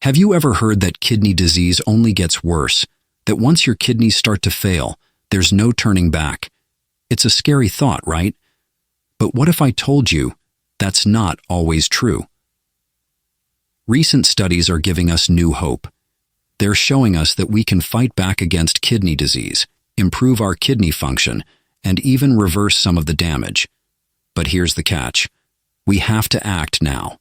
Have you ever heard that kidney disease only gets worse, that once your kidneys start to fail, there's no turning back? It's a scary thought, right? But what if I told you that's not always true? Recent studies are giving us new hope. They're showing us that we can fight back against kidney disease, improve our kidney function, and even reverse some of the damage. But here's the catch. We have to act now.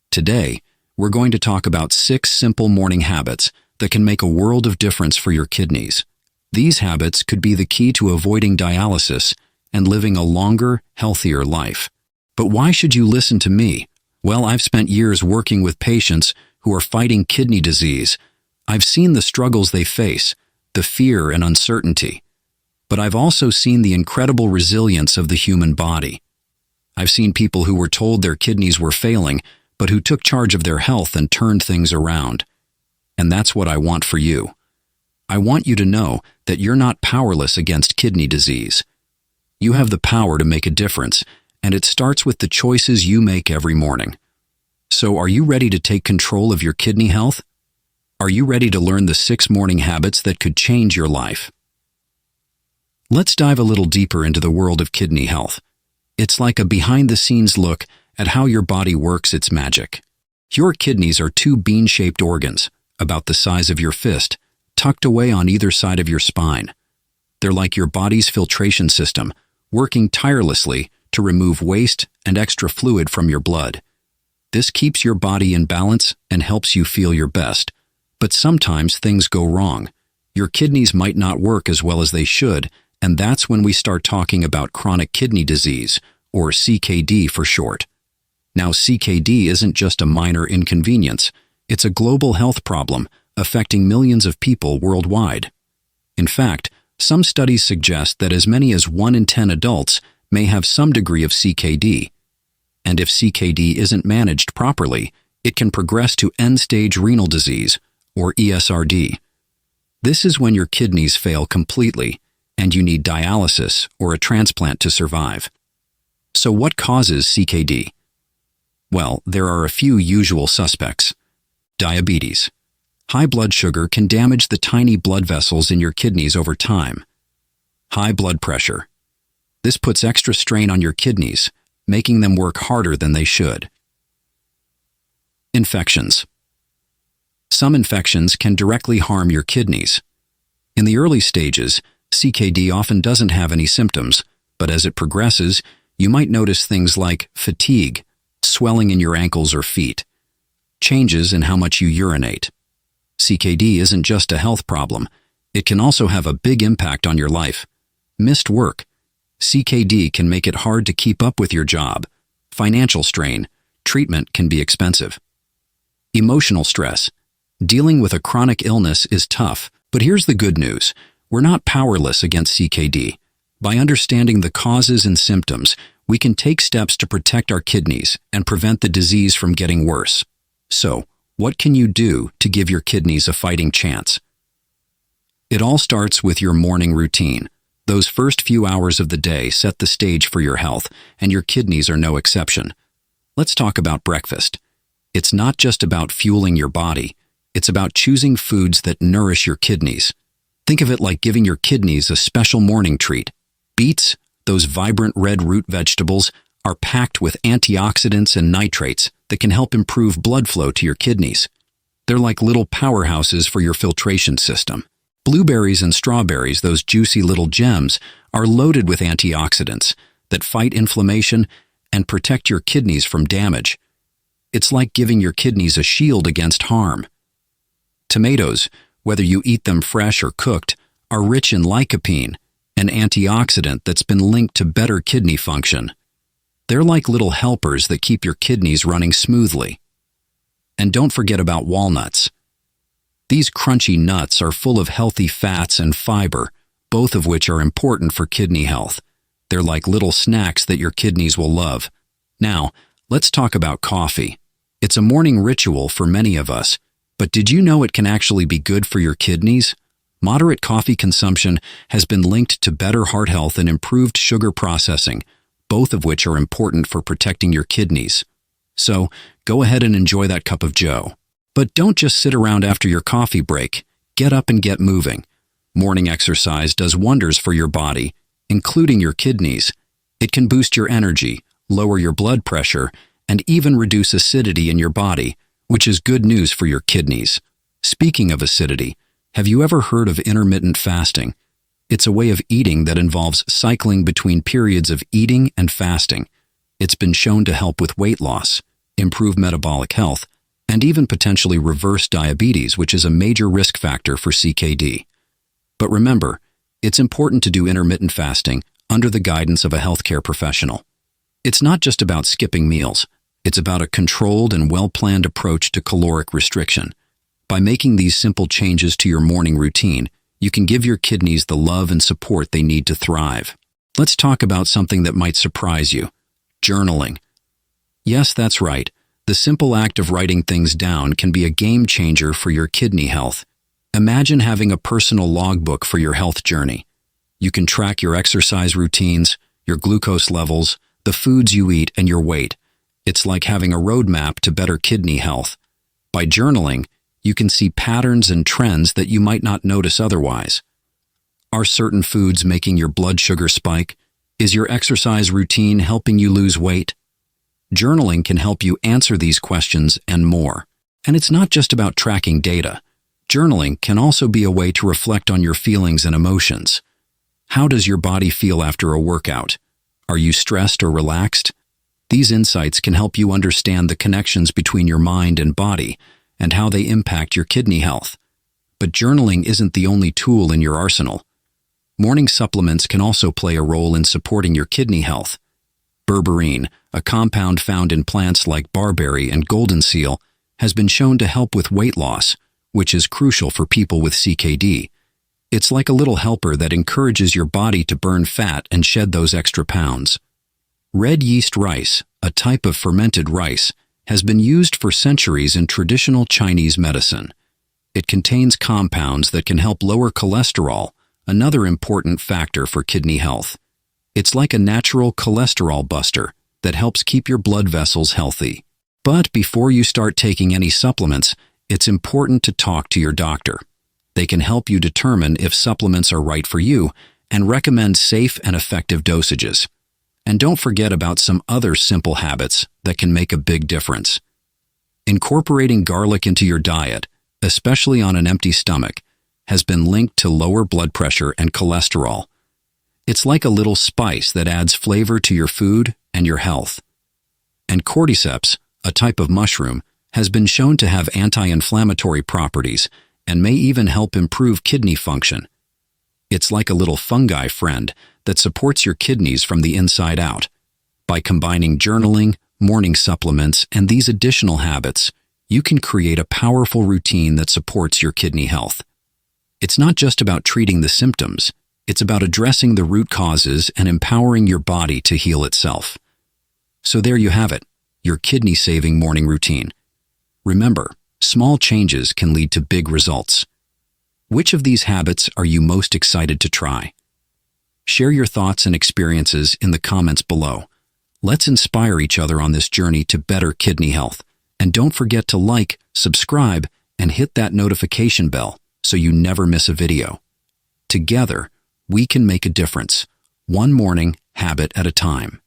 Today, we're going to talk about 6 simple morning habits that can make a world of difference for your kidneys. These habits could be the key to avoiding dialysis and living a longer, healthier life. But why should you listen to me? Well, I've spent years working with patients who are fighting kidney disease. I've seen the struggles they face, the fear and uncertainty. But I've also seen the incredible resilience of the human body. I've seen people who were told their kidneys were failing, but who took charge of their health and turned things around. And that's what I want for you. I want you to know that you're not powerless against kidney disease. You have the power to make a difference, and it starts with the choices you make every morning. So are you ready to take control of your kidney health? Are you ready to learn the 6 morning habits that could change your life? Let's dive a little deeper into the world of kidney health. It's like a behind-the-scenes look at how your body works its magic. Your kidneys are 2 bean-shaped organs, about the size of your fist, tucked away on either side of your spine. They're like your body's filtration system, working tirelessly to remove waste and extra fluid from your blood. This keeps your body in balance and helps you feel your best. But sometimes things go wrong. Your kidneys might not work as well as they should, and that's when we start talking about chronic kidney disease, or CKD for short. Now, CKD isn't just a minor inconvenience. It's a global health problem affecting millions of people worldwide. In fact, some studies suggest that as many as 1 in 10 adults may have some degree of CKD. And if CKD isn't managed properly, it can progress to end-stage renal disease, or ESRD. This is when your kidneys fail completely, and you need dialysis or a transplant to survive. So what causes CKD? Well, there are a few usual suspects. Diabetes. High blood sugar can damage the tiny blood vessels in your kidneys over time. High blood pressure. This puts extra strain on your kidneys, making them work harder than they should. Infections. Some infections can directly harm your kidneys. In the early stages, CKD often doesn't have any symptoms, but as it progresses, you might notice things like fatigue, swelling in your ankles or feet, changes in how much you urinate. CKD isn't just a health problem. It can also have a big impact on your life. Missed work. CKD can make it hard to keep up with your job. Financial strain. Treatment can be expensive. Emotional stress. Dealing with a chronic illness is tough, but here's the good news. We're not powerless against CKD. By understanding the causes and symptoms, we can take steps to protect our kidneys and prevent the disease from getting worse. So, what can you do to give your kidneys a fighting chance? It all starts with your morning routine. Those first few hours of the day set the stage for your health, and your kidneys are no exception. Let's talk about breakfast. It's not just about fueling your body. It's about choosing foods that nourish your kidneys. Think of it like giving your kidneys a special morning treat. Beets, those vibrant red root vegetables, are packed with antioxidants and nitrates that can help improve blood flow to your kidneys. They're like little powerhouses for your filtration system. Blueberries and strawberries, those juicy little gems, are loaded with antioxidants that fight inflammation and protect your kidneys from damage. It's like giving your kidneys a shield against harm. Tomatoes, whether you eat them fresh or cooked, are rich in lycopene, an antioxidant that's been linked to better kidney function. They're like little helpers that keep your kidneys running smoothly. And don't forget about walnuts. These crunchy nuts are full of healthy fats and fiber, both of which are important for kidney health. They're like little snacks that your kidneys will love. Now, let's talk about coffee. It's a morning ritual for many of us, but did you know it can actually be good for your kidneys? Moderate coffee consumption has been linked to better heart health and improved sugar processing, both of which are important for protecting your kidneys. So, go ahead and enjoy that cup of joe. But don't just sit around after your coffee break. Get up and get moving. Morning exercise does wonders for your body, including your kidneys. It can boost your energy, lower your blood pressure, and even reduce acidity in your body, which is good news for your kidneys. Speaking of acidity, have you ever heard of intermittent fasting? It's a way of eating that involves cycling between periods of eating and fasting. It's been shown to help with weight loss, improve metabolic health, and even potentially reverse diabetes, which is a major risk factor for CKD. But remember, it's important to do intermittent fasting under the guidance of a healthcare professional. It's not just about skipping meals. It's about a controlled and well-planned approach to caloric restriction. By making these simple changes to your morning routine, you can give your kidneys the love and support they need to thrive. Let's talk about something that might surprise you: journaling. Yes, that's right. The simple act of writing things down can be a game changer for your kidney health. Imagine having a personal logbook for your health journey. You can track your exercise routines, your glucose levels, the foods you eat, and your weight. It's like having a roadmap to better kidney health. By journaling, you can see patterns and trends that you might not notice otherwise. Are certain foods making your blood sugar spike? Is your exercise routine helping you lose weight? Journaling can help you answer these questions and more. And it's not just about tracking data. Journaling can also be a way to reflect on your feelings and emotions. How does your body feel after a workout? Are you stressed or relaxed? These insights can help you understand the connections between your mind and body and how they impact your kidney health. But journaling isn't the only tool in your arsenal. Morning supplements can also play a role in supporting your kidney health. Berberine, a compound found in plants like barberry and golden seal, has been shown to help with weight loss, which is crucial for people with CKD. It's like a little helper that encourages your body to burn fat and shed those extra pounds. Red yeast rice, a type of fermented rice, has been used for centuries in traditional Chinese medicine. It contains compounds that can help lower cholesterol, another important factor for kidney health. It's like a natural cholesterol buster that helps keep your blood vessels healthy. But before you start taking any supplements, it's important to talk to your doctor. They can help you determine if supplements are right for you and recommend safe and effective dosages. And don't forget about some other simple habits that can make a big difference. Incorporating garlic into your diet, especially on an empty stomach, has been linked to lower blood pressure and cholesterol. It's like a little spice that adds flavor to your food and your health. And cordyceps, a type of mushroom, has been shown to have anti-inflammatory properties and may even help improve kidney function. It's like a little fungi friend that supports your kidneys from the inside out. By combining journaling, morning supplements, and these additional habits, you can create a powerful routine that supports your kidney health. It's not just about treating the symptoms. It's about addressing the root causes and empowering your body to heal itself. So there you have it, your kidney-saving morning routine. Remember, small changes can lead to big results. Which of these habits are you most excited to try? Share your thoughts and experiences in the comments below. Let's inspire each other on this journey to better kidney health. And don't forget to like, subscribe, and hit that notification bell so you never miss a video. Together, we can make a difference, one morning habit at a time.